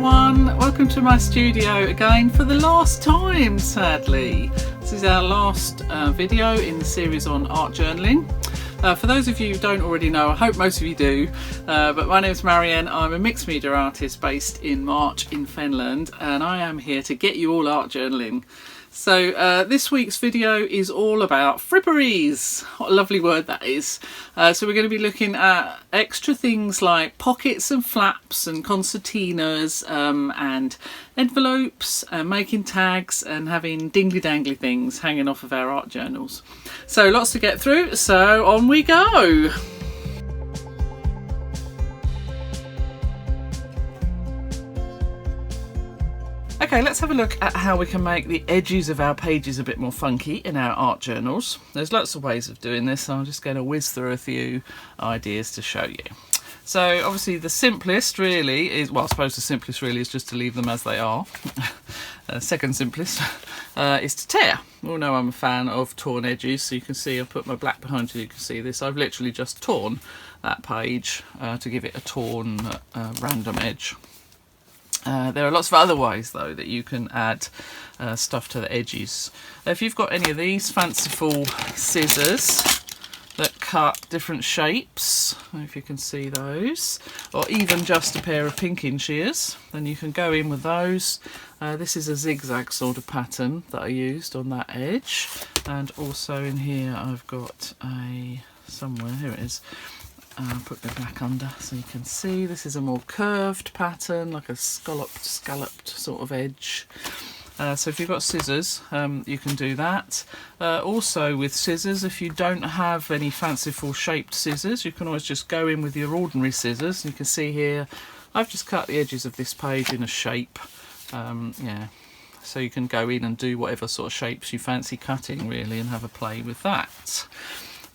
everyone, welcome to my studio again for the last time, sadly. This is our last video in the series on art journaling. For those of you who don't already know, I hope most of you do, but my name is Marian. I'm a mixed media artist based in March in Finland, and I am here to get you all art journaling. So this week's video is all about fripperies. What a lovely word that is. So we're going to be looking at extra things like pockets and flaps and concertinas and envelopes, making tags and having dingly dangly things hanging off of our art journals. So lots to get through, so on we go. Okay, let's have a look at how we can make the edges of our pages a bit more funky in our art journals. There's lots of ways of doing this, so I'm just going to whiz through a few ideas to show you. So obviously the simplest really is, well, I suppose the simplest really is just to leave them as they are. Second simplest is to tear. You all know I'm a fan of torn edges, so you can see I've put my black behind you can see this. I've literally just torn that page to give it a torn random edge. There are lots of other ways though that you can add stuff to the edges. If you've got any of these fanciful scissors that cut different shapes, if you can see those, or even just a pair of pinking shears, then you can go in with those. This is a zigzag sort of pattern that I used on that edge, and also in here I've got somewhere, here it is. Put the black under so you can see this is a more curved pattern, like a scalloped sort of edge. So if you've got scissors, you can do that. Also with scissors, if you don't have any fanciful shaped scissors, you can always just go in with your ordinary scissors. You can see here I've just cut the edges of this page in a shape. Yeah, so you can go in and do whatever sort of shapes you fancy cutting really and have a play with that.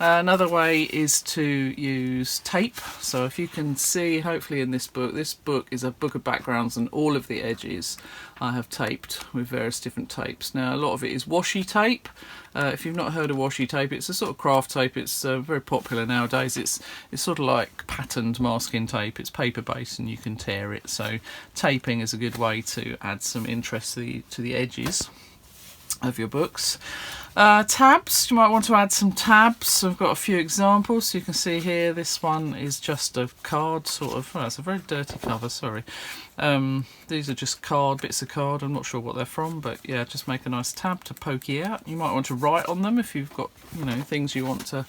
Another way is to use tape. So if you can see, hopefully in this book is a book of backgrounds, and all of the edges I have taped with various different tapes. Now a lot of it is washi tape. If you've not heard of washi tape, it's a sort of craft tape. It's very popular nowadays. It's sort of like patterned masking tape. It's paper based and you can tear it. So taping is a good way to add some interest to the edges of your books. Tabs, you might want to add some tabs. I've got a few examples. So you can see here, this one is just a card sort of, oh, it's a very dirty cover, sorry. These are just bits of card, I'm not sure what they're from, but yeah, just make a nice tab to poke you out. You might want to write on them if you've got, you know, things you want to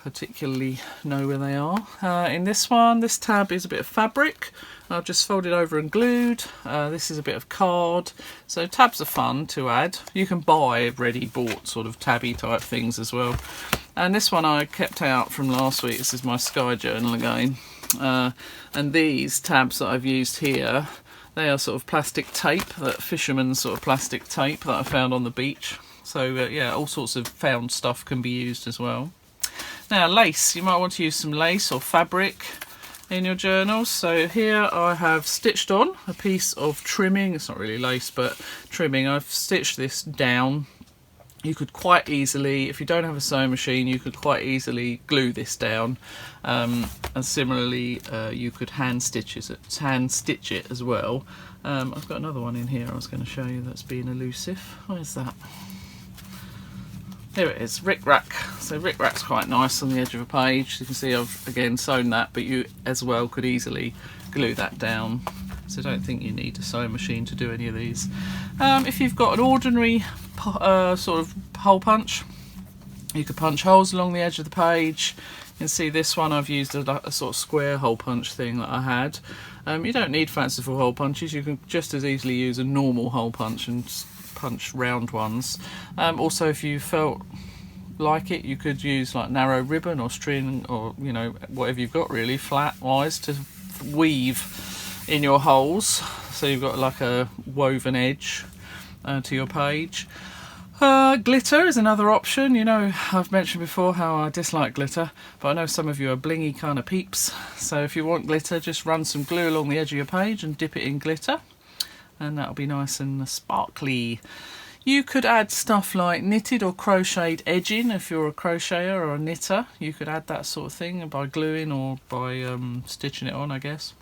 particularly know where they are. In this one, this tab is a bit of fabric. I've just folded over and glued. This is a bit of card. So tabs are fun to add. You can buy ready bought sort of tabby type things as well. And this one I kept out from last week. This is my sky journal again. And these tabs that I've used here, they are sort of plastic tape, that fisherman's sort of plastic tape that I found on the beach. So yeah, all sorts of found stuff can be used as well. Now lace, you might want to use some lace or fabric in your journals. So here I have stitched on a piece of trimming. It's not really lace but trimming. I've stitched this down. You could quite easily, if you don't have a sewing machine, you could quite easily glue this down, and similarly you could hand stitch it as well. I've got another one in here I was going to show you that's being elusive. Where's that? Here it is, rick-rack. So rick-rack's quite nice on the edge of a page. You can see I've again sewn that, but you as well could easily glue that down. So I don't think you need a sewing machine to do any of these. If you've got an ordinary sort of hole punch, you could punch holes along the edge of the page. You can see this one I've used a sort of square hole punch thing that I had. You don't need fanciful hole punches. You can just as easily use a normal hole punch and punch round ones. Also, if you felt like it, you could use like narrow ribbon or string, or you know, whatever you've got really flat wise to weave in your holes, so you've got like a woven edge to your page. Glitter is another option. You know, I've mentioned before how I dislike glitter, but I know some of you are blingy kind of peeps, so if you want glitter, just run some glue along the edge of your page and dip it in glitter, and that'll be nice and sparkly. You could add stuff like knitted or crocheted edging. If you're a crocheter or a knitter, you could add that sort of thing by gluing or by stitching it on, I guess.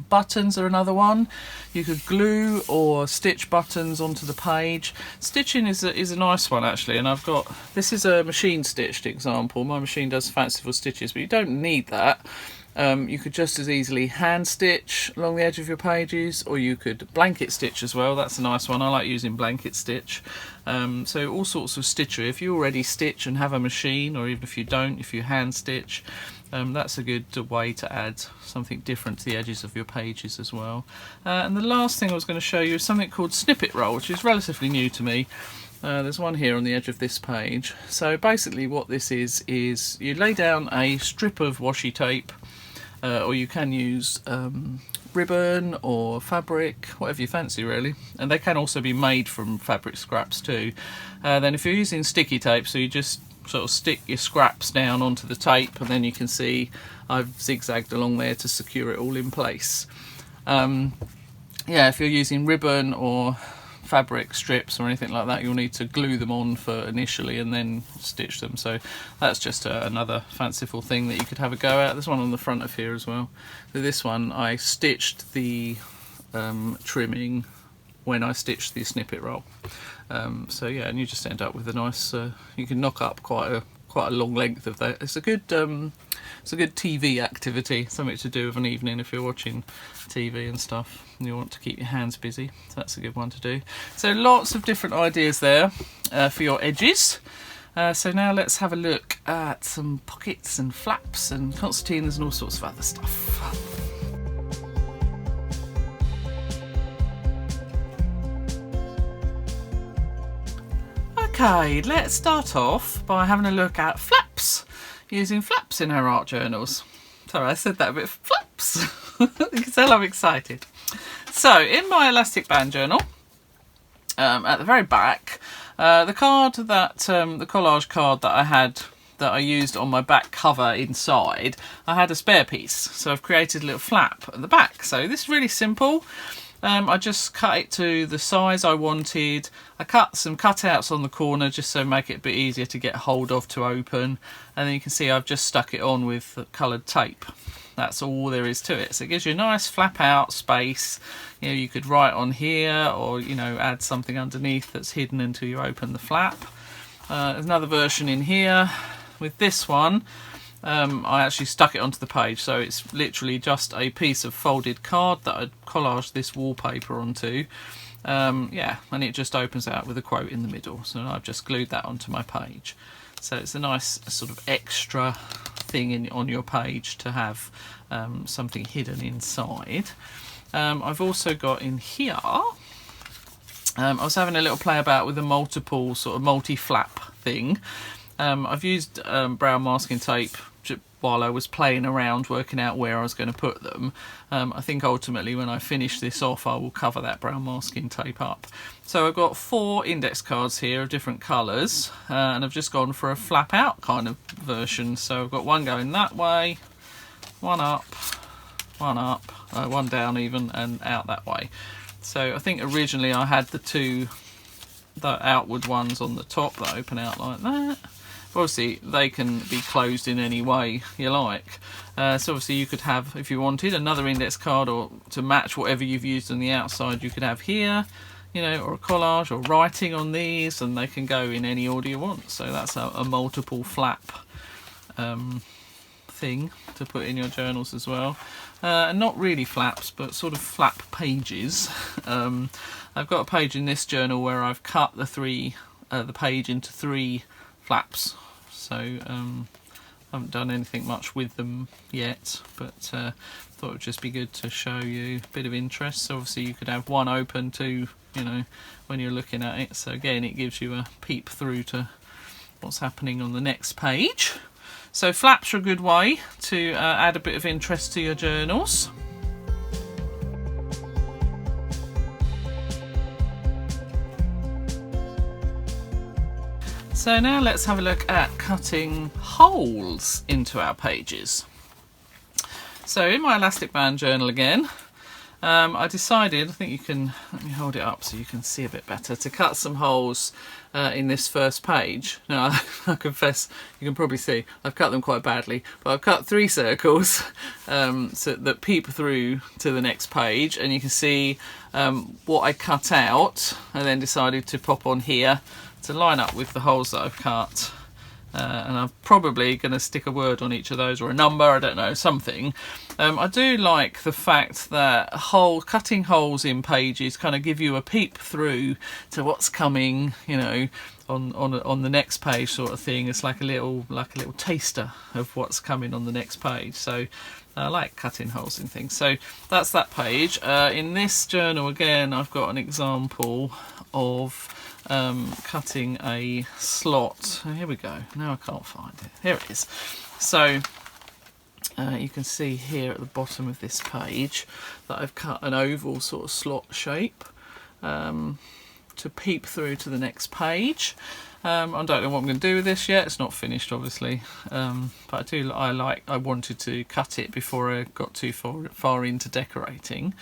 Buttons are another one. You could glue or stitch buttons onto the page. Stitching is a nice one actually, and I've got, this is a machine stitched example. My machine does fanciful stitches, but you don't need that. You could just as easily hand stitch along the edge of your pages, or you could blanket stitch as well. That's a nice one. I like using blanket stitch. So all sorts of stitchery. If you already stitch and have a machine, or even if you don't, if you hand stitch, that's a good way to add something different to the edges of your pages as well. And the last thing I was going to show you is something called snippet roll, which is relatively new to me. There's one here on the edge of this page. So basically what this is you lay down a strip of washi tape, or you can use ribbon or fabric, whatever you fancy really, and they can also be made from fabric scraps too. Then if you're using sticky tape, so you just sort of stick your scraps down onto the tape, and then you can see I've zigzagged along there to secure it all in place. Yeah, if you're using ribbon or fabric strips or anything like that, you'll need to glue them on for initially and then stitch them. So that's just another fanciful thing that you could have a go at. There's one on the front of here as well. So this one I stitched the trimming when I stitched the snippet roll. So yeah, and you just end up with a nice, you can knock up quite a long length of that. It's a good TV activity, something to do of an evening if you're watching TV and stuff and you want to keep your hands busy. So that's a good one to do. So lots of different ideas there for your edges. So now let's have a look at some pockets and flaps and concertinas and all sorts of other stuff. Okay, let's start off by having a look at flaps, using flaps in our art journals. Sorry, I said that a bit, flaps. You can tell I'm excited. So, in my elastic band journal, at the very back, the card that, the collage card that I used on my back cover inside, I had a spare piece. So I've created a little flap at the back. So this is really simple. I just cut it to the size I wanted. I cut some cutouts on the corner just so make it a bit easier to get hold of to open. And then you can see I've just stuck it on with coloured tape. That's all there is to it. So it gives you a nice flap out space. You know, you could write on here, or you know, add something underneath that's hidden until you open the flap. There's another version in here. With this one, I actually stuck it onto the page, so it's literally just a piece of folded card that I collaged this wallpaper onto. Yeah, and it just opens out with a quote in the middle. So I've just glued that onto my page. So it's a nice sort of extra thing on your page to have something hidden inside. I've also got in here, I was having a little play about with a multiple sort of multi-flap thing. I've used brown masking tape while I was playing around working out where I was going to put them. I think ultimately when I finish this off I will cover that brown masking tape up. So I've got 4 index cards here of different colours, and I've just gone for a flap out kind of version. So I've got one going that way, one up, one down even, and out that way. So I think originally I had the outward ones on the top that open out like that. Obviously they can be closed in any way you like. So obviously you could have, if you wanted, another index card or to match whatever you've used on the outside, you could have here, you know, or a collage or writing on these, and they can go in any order you want. So that's a multiple flap thing to put in your journals as well. And not really flaps, but sort of flap pages. I've got a page in this journal where I've cut the page into 3 flaps. So I haven't done anything much with them yet, but thought it would just be good to show you a bit of interest. So obviously you could have one open too, you know, when you're looking at it. So again, it gives you a peep through to what's happening on the next page. So flaps are a good way to add a bit of interest to your journals. So now let's have a look at cutting holes into our pages. So in my elastic band journal again, I decided, I think you can, let me hold it up so you can see a bit better, to cut some holes in this first page. Now, I confess, you can probably see, I've cut them quite badly, but I've cut 3 circles so that peep through to the next page, and you can see what I cut out and then decided to pop on here to line up with the holes that I've cut. And I'm probably going to stick a word on each of those, or a number, I don't know, something. I do like the fact that cutting holes in pages kind of give you a peep through to what's coming, you know, on the next page, sort of thing. It's like a little taster of what's coming on the next page. So I like cutting holes in things. So that's that page. In this journal again, I've got an example of cutting a slot. Oh, here we go. Now I can't find it. Here it is. So you can see here at the bottom of this page that I've cut an oval sort of slot shape to peep through to the next page. I don't know what I'm going to do with this yet. It's not finished, obviously, but I wanted to cut it before I got too far into decorating.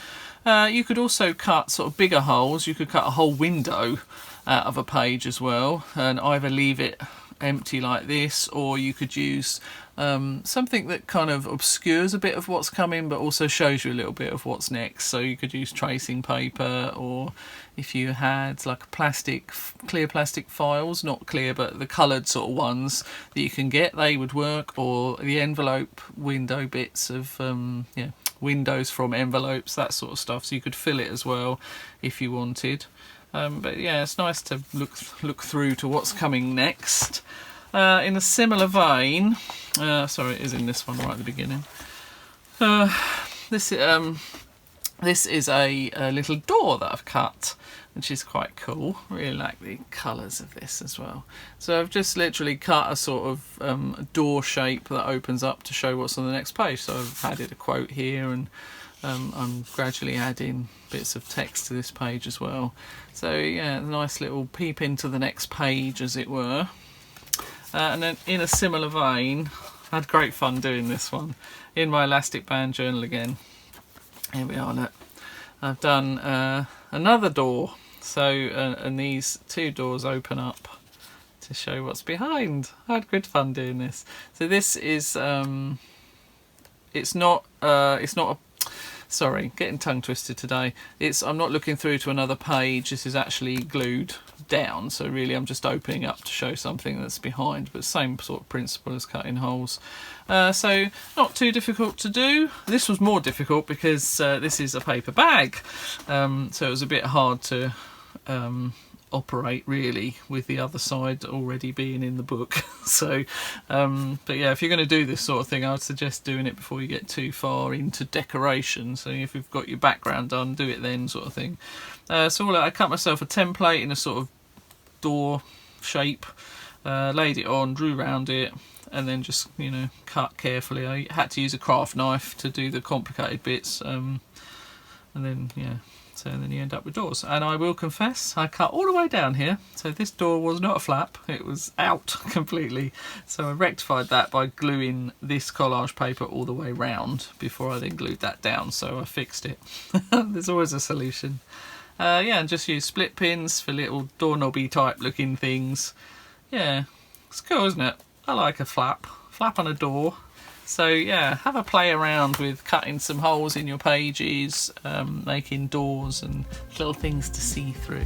You could also cut sort of bigger holes. You could cut a whole window out of a page as well, and either leave it empty like this, or you could use something that kind of obscures a bit of what's coming but also shows you a little bit of what's next. So you could use tracing paper, or if you had like clear plastic files, not clear but the coloured sort of ones that you can get, they would work, or the envelope window bits of windows from envelopes, that sort of stuff, so you could fill it as well if you wanted. But yeah, it's nice to look through to what's coming next. In a similar vein, sorry, it is in this one right at the beginning. This is a little door that I've cut, which is quite cool. Really like the colours of this as well. So I've just literally cut a sort of door shape that opens up to show what's on the next page. So I've added a quote here, and I'm gradually adding bits of text to this page as well. So yeah, a nice little peep into the next page, as it were. And then in a similar vein, I had great fun doing this one in my elastic band journal again. Here we are, look. I've done another door. So, and these 2 doors open up to show what's behind. I had good fun doing this. So this is, it's not a, sorry, getting tongue twisted today. I'm not looking through to another page. This is actually glued down. So really I'm just opening up to show something that's behind, but same sort of principle as cutting holes. So not too difficult to do. This was more difficult because this is a paper bag. So it was a bit hard to operate really with the other side already being in the book. So but yeah, if you're going to do this sort of thing, I would suggest doing it before you get too far into decoration. So if you've got your background done, do it then, sort of thing. So I cut myself a template in a sort of door shape, laid it on, drew around it, and then just, you know, cut carefully. I had to use a craft knife to do the complicated bits, and then yeah, so then you end up with doors. And I will confess, I cut all the way down here, so this door was not a flap, it was out completely. So I rectified that by gluing this collage paper all the way round before I then glued that down, so I fixed it. There's always a solution. Yeah, and just use split pins for little doorknobby type looking things. Yeah, it's cool, isn't it? I like a flap on a door. So yeah, have a play around with cutting some holes in your pages, making doors and little things to see through.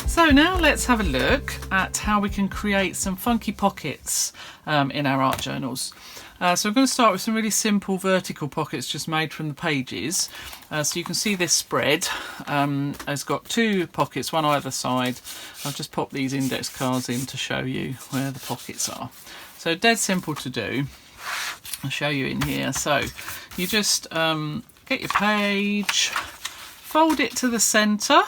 So now let's have a look at how we can create some funky pockets in our art journals. So I'm going to start with some really simple vertical pockets just made from the pages. So you can see this spread has got 2 pockets, one either side. I'll just pop these index cards in to show you where the pockets are. So dead simple to do. I'll show you in here. So you just get your page, fold it to the centre,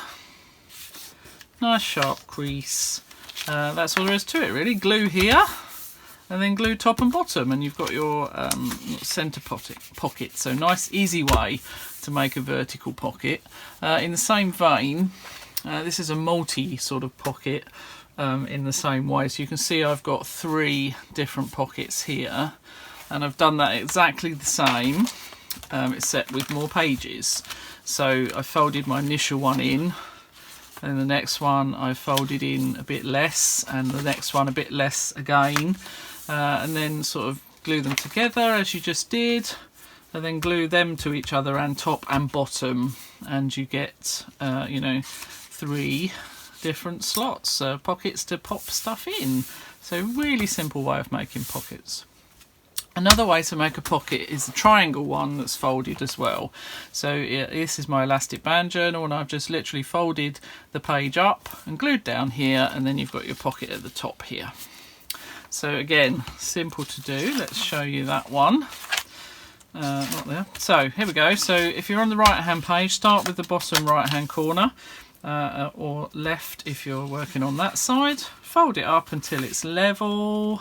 nice sharp crease. That's all there is to it really. Glue here, and then glue top and bottom, and you've got your centre pocket. So nice easy way to make a vertical pocket. In the same vein, this is a multi sort of pocket in the same way. So you can see I've got 3 different pockets here, and I've done that exactly the same, except with more pages. So I folded my initial one in, and the next one I folded in a bit less, and the next one a bit less again, and then sort of glue them together as you just did, and then glue them to each other and top and bottom, and you get you know, 3 different slots, pockets to pop stuff in. So really simple way of making pockets. Another way to make a pocket is the triangle one that's folded as well. So this is my elastic band journal, and I've just literally folded the page up and glued down here, and then you've got your pocket at the top here. So again, simple to do. Let's show you that one. Not there. So here we go. So if you're on the right hand page, start with the bottom right hand corner, or left if you're working on that side. Fold it up until it's level,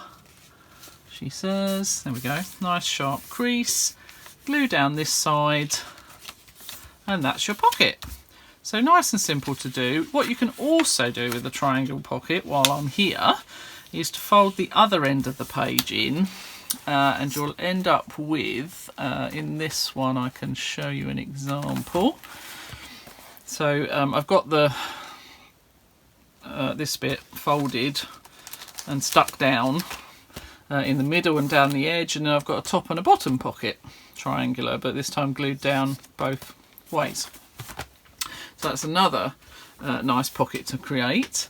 she says. There we go. Nice sharp crease. Glue down this side, and that's your pocket. So nice and simple to do. What you can also do with the triangle pocket while I'm here is to fold the other end of the page in, and you'll end up with, in this one I can show you an example. So I've got the this bit folded and stuck down in the middle and down the edge, and then I've got a top and a bottom pocket, triangular, but this time glued down both ways. So that's another nice pocket to create.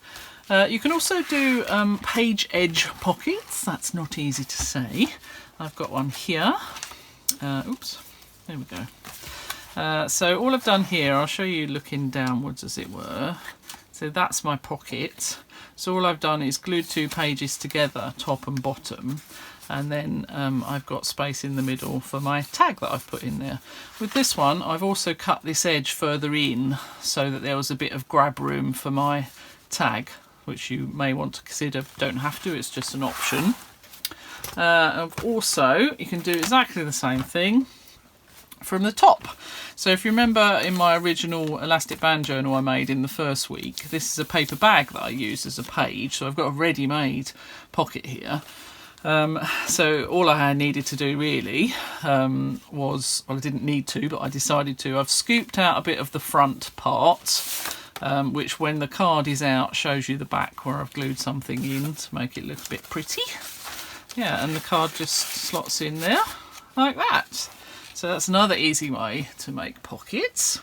You can also do page edge pockets. That's not easy to say. I've got one here. Oops, there we go. So all I've done here, I'll show you looking downwards as it were. So that's my pocket. So all I've done is glued 2 pages together, top and bottom, and then I've got space in the middle for my tag that I've put in there. With this one, I've also cut this edge further in so that there was a bit of grab room for my tag, which you may want to consider. Don't have to, it's just an option. Also, you can do exactly the same thing from the top. So if you remember in my original elastic band journal I made in the first week, this is a paper bag that I used as a page, so I've got a ready-made pocket here. So all I needed to do really was, well, I didn't need to, but I decided to. I've scooped out a bit of the front part, which when the card is out shows you the back where I've glued something in to make it look a bit pretty. Yeah, and the card just slots in there like that. So that's another easy way to make pockets.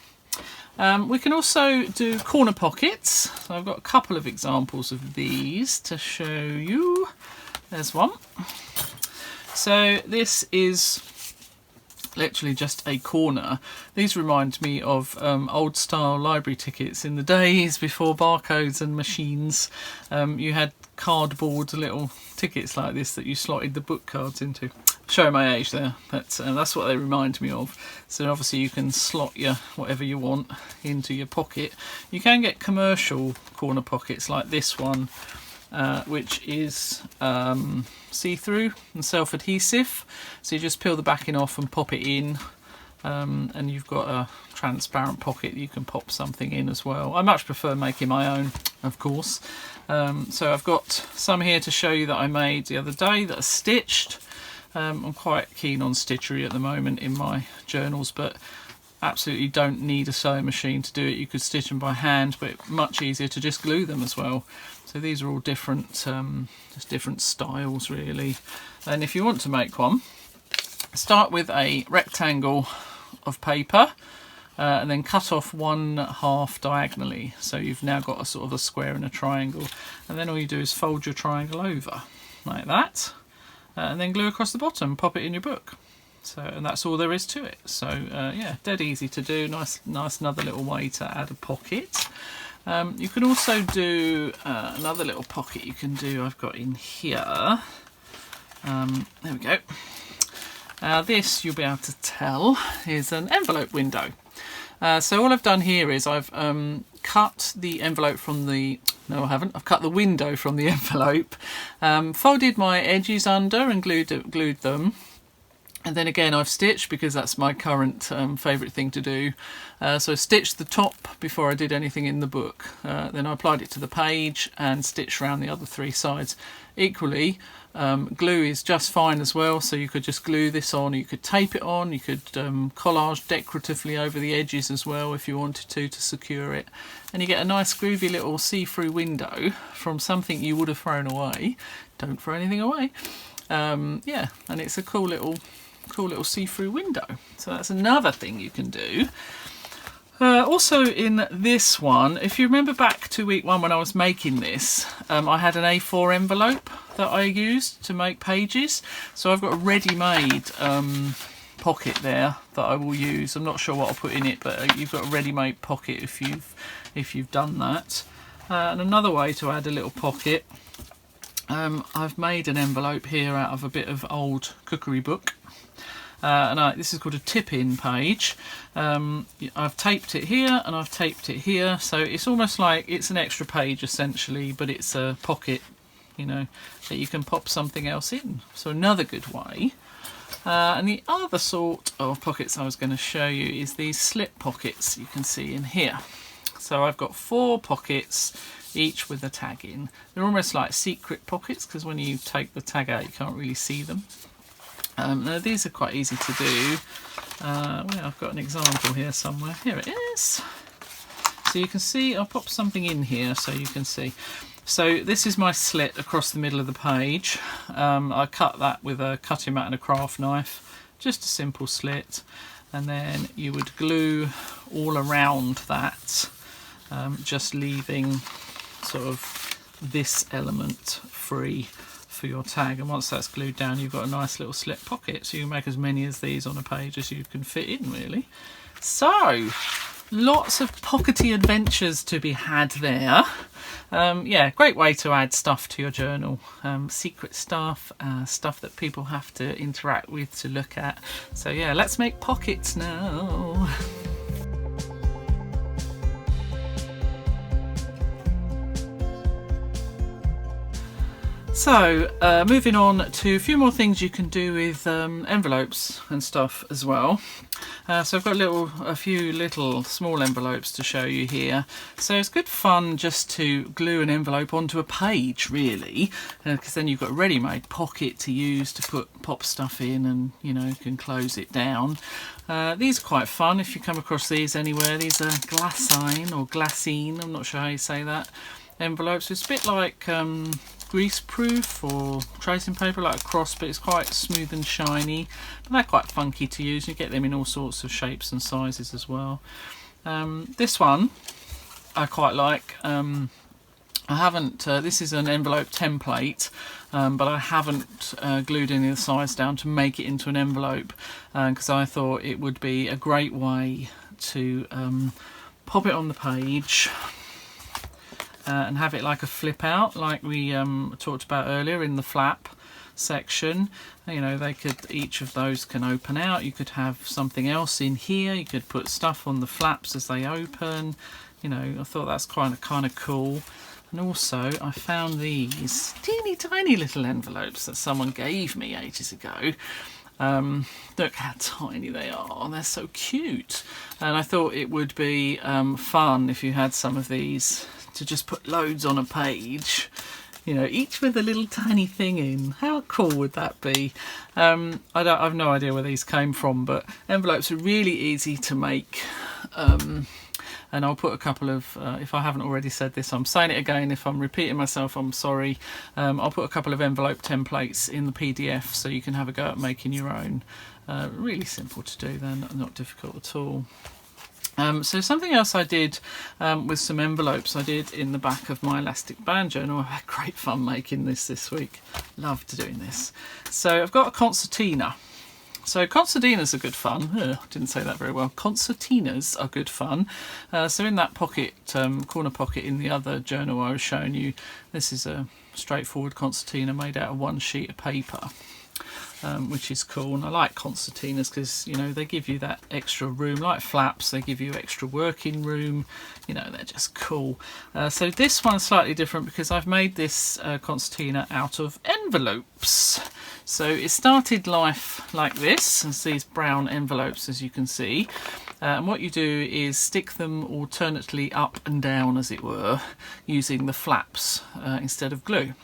We can also do corner pockets. So I've got a couple of examples of these to show you. There's one. So this is literally just a corner. These remind me of old style library tickets in the days before barcodes and machines. You had cardboard little tickets like this that you slotted the book cards into. Showing my age there, but that's what they remind me of. So obviously you can slot your whatever you want into your pocket. You can get commercial corner pockets like this one, which is see-through and self-adhesive. So you just peel the backing off and pop it in, and you've got a transparent pocket you can pop something in as well. I much prefer making my own, of course. So I've got some here to show you that I made the other day that are stitched. I'm quite keen on stitchery at the moment in my journals, but absolutely don't need a sewing machine to do it. You could stitch them by hand, but much easier to just glue them as well. So these are all different, just different styles really. And if you want to make one, start with a rectangle of paper, and then cut off 1/2 diagonally. So you've now got a sort of a square and a triangle. And then all you do is fold your triangle over like that. And then glue across the bottom, pop it in your book. So, and that's all there is to it. So yeah, dead easy to do. Nice another little way to add a pocket. You can also do another little pocket you can do, I've got in here. There we go. This, you'll be able to tell, is an envelope window. So all I've done here is I've cut the envelope from the, no I haven't, I've cut the window from the envelope, folded my edges under and glued them, And then again I've stitched because that's my current favourite thing to do. So I stitched the top before I did anything in the book. Then I applied it to the page and stitched around the other 3 sides. Equally, glue is just fine as well, so you could just glue this on, you could tape it on, you could collage decoratively over the edges as well if you wanted to secure it. And you get a nice groovy little see-through window from something you would have thrown away. Don't throw anything away. Yeah, and it's a cool little see-through window. So that's another thing you can do. Also in this one, if you remember back to week 1 when I was making this, I had an A4 envelope that I used to make pages. So I've got a ready-made pocket there that I will use. I'm not sure what I'll put in it, but you've got a ready-made pocket if you've done that. And another way to add a little pocket, I've made an envelope here out of a bit of old cookery book. This is called a tip-in page. I've taped it here and I've taped it here, so it's almost like it's an extra page essentially, but it's a pocket, you know, that you can pop something else in. So another good way. And the other sort of pockets I was going to show you is these slip pockets you can see in here. So I've got 4 pockets, each with a tag in. They're almost like secret pockets because when you take the tag out you can't really see them. Now these are quite easy to do. Well, I've got an example here somewhere. Here it is. So you can see, I'll pop something in here so you can see. So this is my slit across the middle of the page. I cut that with a cutting mat and a craft knife. Just a simple slit. And then you would glue all around that, just leaving sort of this element free for your tag, and once that's glued down you've got a nice little slip pocket, so you can make as many as these on a page as you can fit in really. So lots of pockety adventures to be had there. Yeah, great way to add stuff to your journal, secret stuff, stuff that people have to interact with to look at. So yeah, let's make pockets now. So moving on to a few more things you can do with envelopes and stuff as well. So I've got a few little small envelopes to show you here. So it's good fun just to glue an envelope onto a page really, because then you've got a ready-made pocket to use to pop stuff in, and you know, you can close it down. These are quite fun if you come across these anywhere. These are glassine or glassine, I'm not sure how you say that, envelopes. It's a bit like grease proof or tracing paper, like a cross, but it's quite smooth and shiny, but they're quite funky to use. You get them in all sorts of shapes and sizes as well. This one I quite like. I haven't this is an envelope template, but I haven't glued any of the sides down to make it into an envelope, because I thought it would be a great way to pop it on the page and have it like a flip out, like we talked about earlier in the flap section. You know, each of those can open out. You could have something else in here. You could put stuff on the flaps as they open. You know, I thought that's kind of cool. And also I found these teeny tiny little envelopes that someone gave me ages ago. Look how tiny they are, they're so cute. And I thought it would be fun if you had some of these to just put loads on a page, you know, each with a little tiny thing in. How cool would that be? I've no idea where these came from, but envelopes are really easy to make. And I'll put a couple of, if I haven't already said this, I'm saying it again. If I'm repeating myself, I'm sorry. I'll put a couple of envelope templates in the PDF so you can have a go at making your own. Really simple to do, they're not difficult at all. So something else I did with some envelopes I did in the back of my elastic band journal. I had great fun making this week. Loved doing this. So I've got a concertina. So concertinas are good fun. I didn't say that very well. Concertinas are good fun. So in that pocket, corner pocket in the other journal I was showing you, this is a straightforward concertina made out of 1 sheet of paper. which is cool. And I like concertinas because, you know, they give you that extra room. Like flaps, they give you extra working room. You know, they're just cool. So this one's slightly different because I've made this concertina out of envelopes. So it started life like this, as these brown envelopes, as you can see. And what you do is stick them alternately up and down, as it were, using the flaps instead of glue.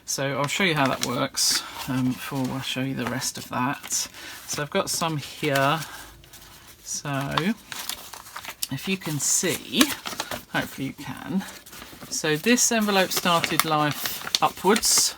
So I'll show you how that works before I show you the rest of that. So I've got some here. So if you can see, hopefully you can. So this envelope started life upwards,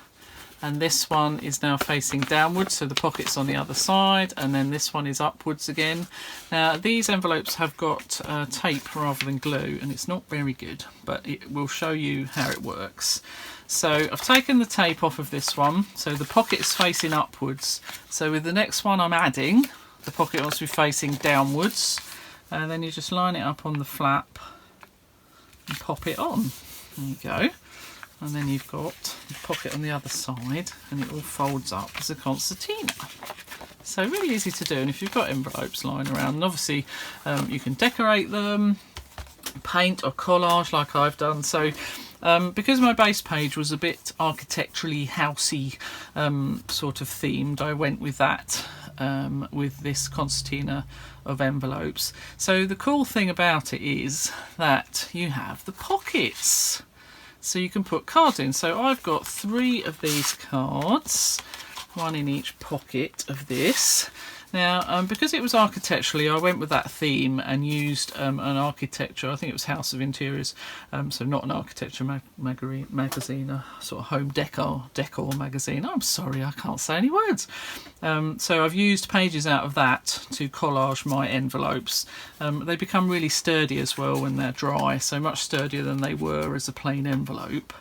and this one is now facing downwards, so the pocket's on the other side, and then this one is upwards again. Now these envelopes have got tape rather than glue, and it's not very good, but it will show you how it works. So I've taken the tape off of this one, so the pocket's facing upwards. So with the next one I'm adding, the pocket wants to be facing downwards, and then you just line it up on the flap and pop it on. There you go. And then you've got the pocket on the other side, and it all folds up as a concertina. So really easy to do. And if you've got envelopes lying around, and obviously you can decorate them, paint or collage like I've done. So because my base page was a bit architecturally housey sort of themed, I went with that with this concertina of envelopes. So the cool thing about it is that you have the pockets. So you can put cards in. So I've got 3 of these cards, 1 in each pocket of this. Now, because it was architecturally, I went with that theme and used an architecture, I think it was House of Interiors, so not an architecture magazine, a sort of home decor magazine. I'm sorry, I can't say any words. So I've used pages out of that to collage my envelopes. They become really sturdy as well when they're dry, so much sturdier than they were as a plain envelope.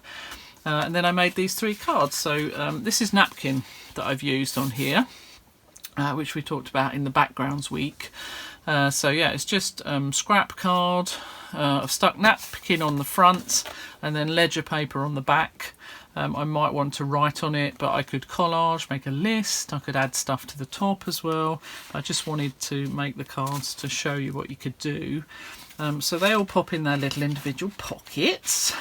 And then I made these 3 cards. So this is napkin that I've used on here. Which we talked about in the backgrounds week. So yeah, it's just scrap card. I've stuck napkin on the front and then ledger paper on the back. I might want to write on it, but I could collage, make a list. I could add stuff to the top as well. I just wanted to make the cards to show you what you could do. So they all pop in their little individual pockets.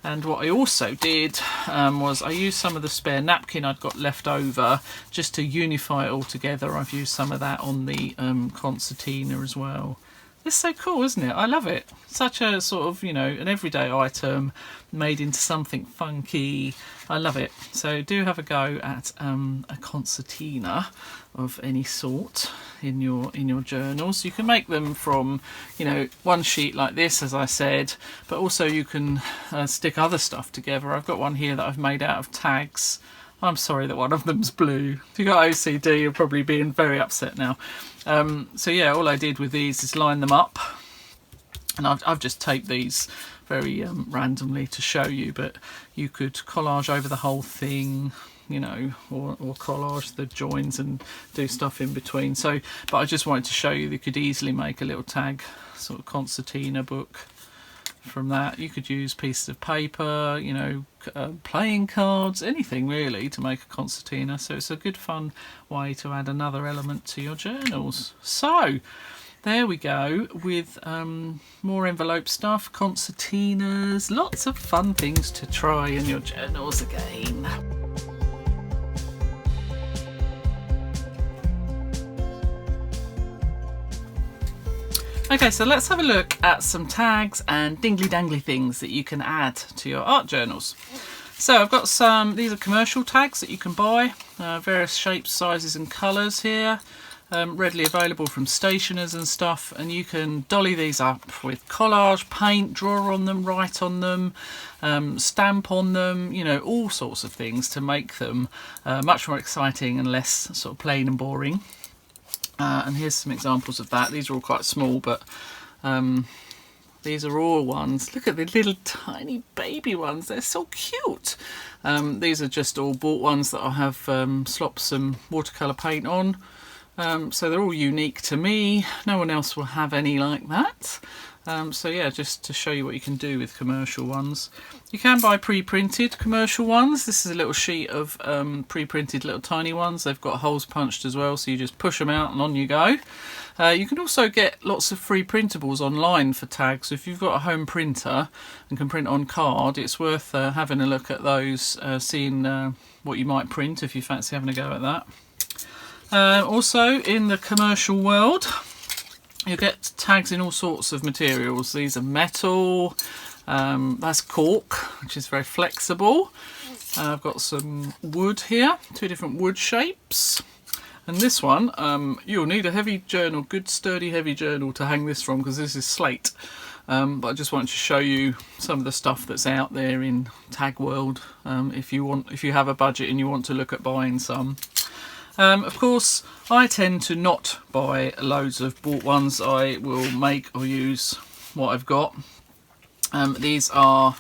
And what I also did was I used some of the spare napkin I'd got left over just to unify it all together. I've used some of that on the concertina as well. It's so cool, isn't it? I love it. Such a sort of, you know, an everyday item made into something funky. I love it. So do have a go at a concertina of any sort in your journals. You can make them from, you know, one sheet like this, as I said, but also you can stick other stuff together. I've got one here that I've made out of tags. I'm sorry that one of them's blue. If you've got OCD, you're probably being very upset now. So yeah, all I did with these is line them up, and I've just taped these very randomly to show you, but you could collage over the whole thing, you know, or collage the joins and do stuff in between. So, but I just wanted to show you that you could easily make a little tag sort of concertina book from that. You could use pieces of paper, you know, playing cards, anything really to make a concertina. So it's a good fun way to add another element to your journals. So there we go with more envelope stuff, concertinas, lots of fun things to try in your journals again. Okay, so let's have a look at some tags and dingly-dangly things that you can add to your art journals. So I've got some, these are commercial tags that you can buy, various shapes, sizes and colours here, readily available from stationers and stuff, and you can dolly these up with collage, paint, draw on them, write on them, stamp on them, you know, all sorts of things to make them much more exciting and less sort of plain and boring. And here's some examples of that. These are all quite small, but these are all ones. Look at the little tiny baby ones. They're so cute. These are just all bought ones that I have slopped some watercolour paint on. So they're all unique to me. No one else will have any like that. So yeah, just to show you what you can do with commercial ones. You can buy pre-printed commercial ones. This is a little sheet of pre-printed little tiny ones. They've got holes punched as well, so you just push them out and on you go. You can also get lots of free printables online for tags. So if you've got a home printer and can print on card, it's worth having a look at those, seeing what you might print if you fancy having a go at that. Also in the commercial world, you get tags in all sorts of materials. These are metal, that's cork, which is very flexible. I've got some wood here, 2 different wood shapes. And this one, you'll need a heavy journal, good sturdy heavy journal to hang this from, because this is slate. But I just wanted to show you some of the stuff that's out there in tag world, if you have a budget and you want to look at buying some. Of course, I tend to not buy loads of bought ones. I will make or use what I've got. These are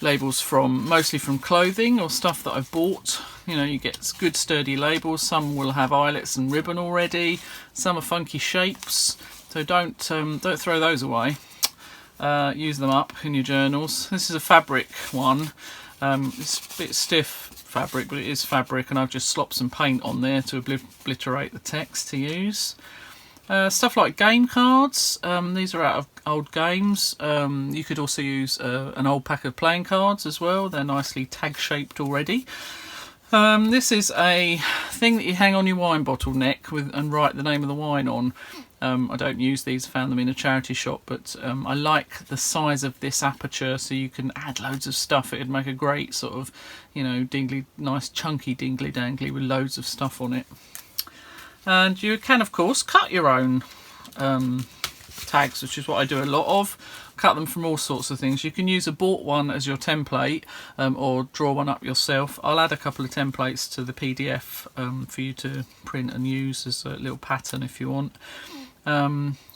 labels mostly from clothing or stuff that I've bought. You know, you get good sturdy labels. Some will have eyelets and ribbon already. Some are funky shapes, so don't throw those away. Use them up in your journals. This is a fabric one. It's a bit stiff fabric, but it is fabric, and I've just slopped some paint on there to obliterate the text to use. Stuff like game cards, these are out of old games. You could also use an old pack of playing cards as well. They're nicely tag shaped already. This is a thing that you hang on your wine bottle neck and write the name of the wine on. I don't use these, found them in a charity shop, but I like the size of this aperture, so you can add loads of stuff. It'd make a great sort of, you know, nice chunky dingly dangly with loads of stuff on it. And you can of course cut your own tags, which is what I do a lot of. Cut them from all sorts of things. You can use a bought one as your template, or draw one up yourself. I'll add a couple of templates to the PDF for you to print and use as a little pattern if you want.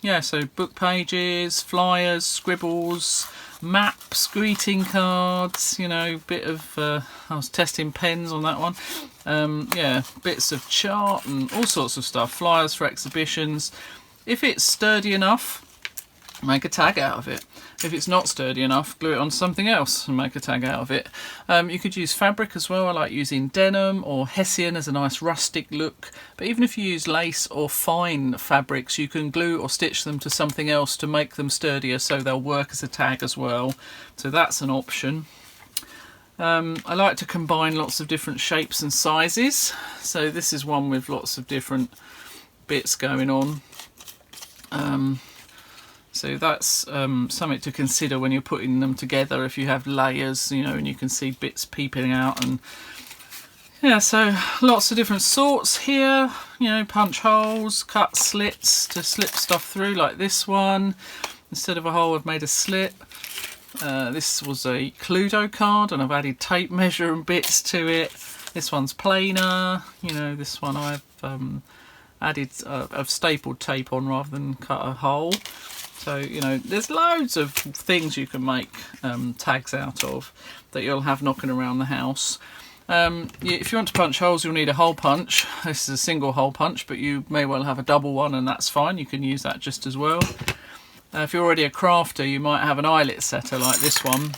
Yeah, so book pages, flyers, scribbles, maps, greeting cards, you know, bit of I was testing pens on that one. Yeah, bits of chart and all sorts of stuff, flyers for exhibitions. If it's sturdy enough, make a tag out of it. If it's not sturdy enough, glue it on something else and make a tag out of it. You could use fabric as well. I like using denim or hessian as a nice rustic look. But even if you use lace or fine fabrics, you can glue or stitch them to something else to make them sturdier, so they'll work as a tag as well. So that's an option. I like to combine lots of different shapes and sizes. So this is one with lots of different bits going on. So that's something to consider when you're putting them together, if you have layers, you know, and you can see bits peeping out. And yeah, so lots of different sorts here, you know, punch holes, cut slits to slip stuff through, like this one. Instead of a hole, I've made a slit. This was a Cluedo card and I've added tape measure and bits to it. This one's plainer, you know, this one I've I've stapled tape on rather than cut a hole. So, you know, there's loads of things you can make tags out of that you'll have knocking around the house. If you want to punch holes, you'll need a hole punch. This is a single hole punch, but you may well have a double one, and that's fine. You can use that just as well. If you're already a crafter, you might have an eyelet setter like this one,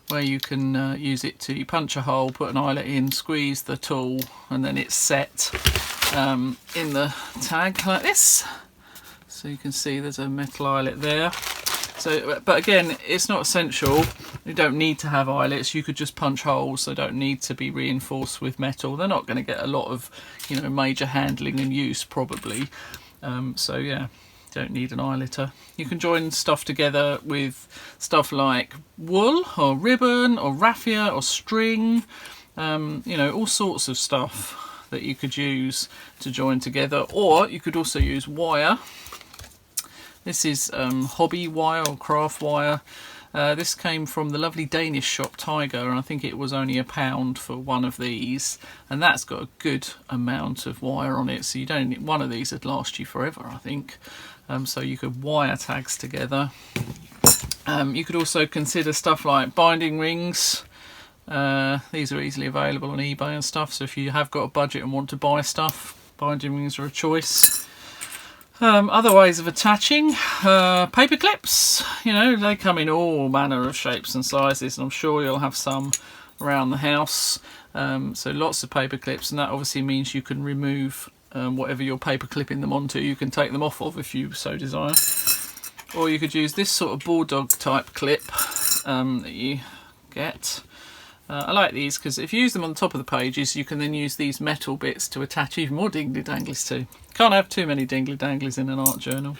where you can use it to punch a hole, put an eyelet in, squeeze the tool, and then it's set in the tag like this. So you can see there's a metal eyelet there. So, but again, it's not essential. You don't need to have eyelets. You could just punch holes. They don't need to be reinforced with metal. They're not going to get a lot of, you know, major handling and use probably. So yeah, don't need an eyeletter. You can join stuff together with stuff like wool or ribbon or raffia or string. You know, all sorts of stuff that you could use to join together. Or you could also use wire. This is hobby wire or craft wire. This came from the lovely Danish shop Tiger, and I think it was only £1 for one of these, and that's got a good amount of wire on it, so you don't need, one of these would last you forever, I think. So you could wire tags together. You could also consider stuff like binding rings. These are easily available on eBay and stuff, so if you have got a budget and want to buy stuff, binding rings are a choice. Other ways of attaching, paper clips, you know, they come in all manner of shapes and sizes, and I'm sure you'll have some around the house. So lots of paper clips, and that obviously means you can remove whatever you're paper clipping them onto. You can take them off of if you so desire. Or you could use this sort of bulldog type clip that you get. I like these because if you use them on the top of the pages, you can then use these metal bits to attach even more dingly danglies to. Can't have too many dingly danglies in an art journal.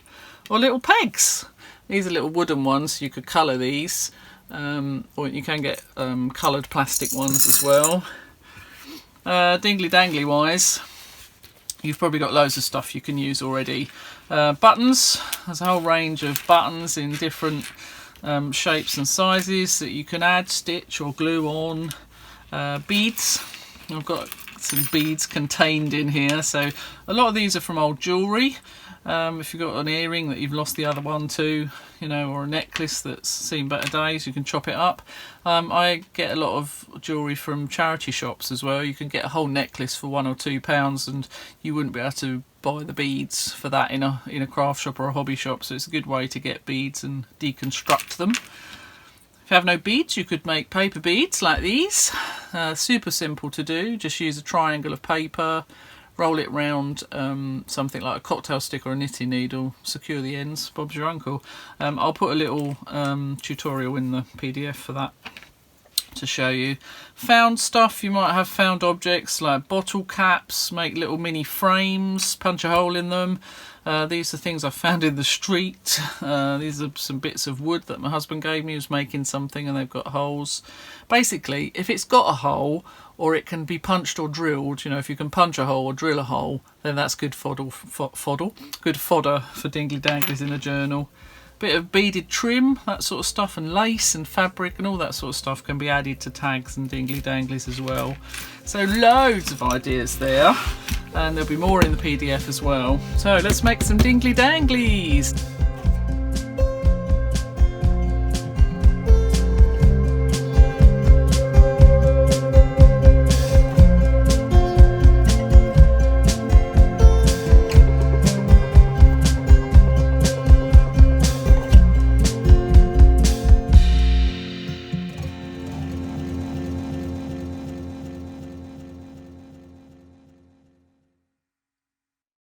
Or little pegs. These are little wooden ones. You could colour these, or you can get coloured plastic ones as well. Dingly dangly wise, you've probably got loads of stuff you can use already. Buttons. There's a whole range of buttons in different shapes and sizes that you can add, stitch or glue on. Beads. I've got some beads contained in here, so a lot of these are from old jewellery. If you've got an earring that you've lost the other one to, you know, or a necklace that's seen better days, you can chop it up. I get a lot of jewellery from charity shops as well. You can get a whole necklace for £1 or £2, and you wouldn't be able to buy the beads for that in a craft shop or a hobby shop, so it's a good way to get beads and deconstruct them. If you have no beads, you could make paper beads like these. Super simple to do. Just use a triangle of paper, roll it round something like a cocktail stick or a knitting needle, secure the ends. Bob's your uncle. I'll put a little tutorial in the PDF for that to show you. Found stuff, you might have found objects like bottle caps, make little mini frames, punch a hole in them. These are things I found in the street. These are some bits of wood that my husband gave me. He was making something and they've got holes. Basically, if it's got a hole, or it can be punched or drilled, you know, if you can punch a hole or drill a hole, then that's good fodder for dingly danglies in a journal. Bit of beaded trim, that sort of stuff, and lace and fabric and all that sort of stuff can be added to tags and dingly danglies as well. So loads of ideas there, and there'll be more in the PDF as well. So let's make some dingly danglies.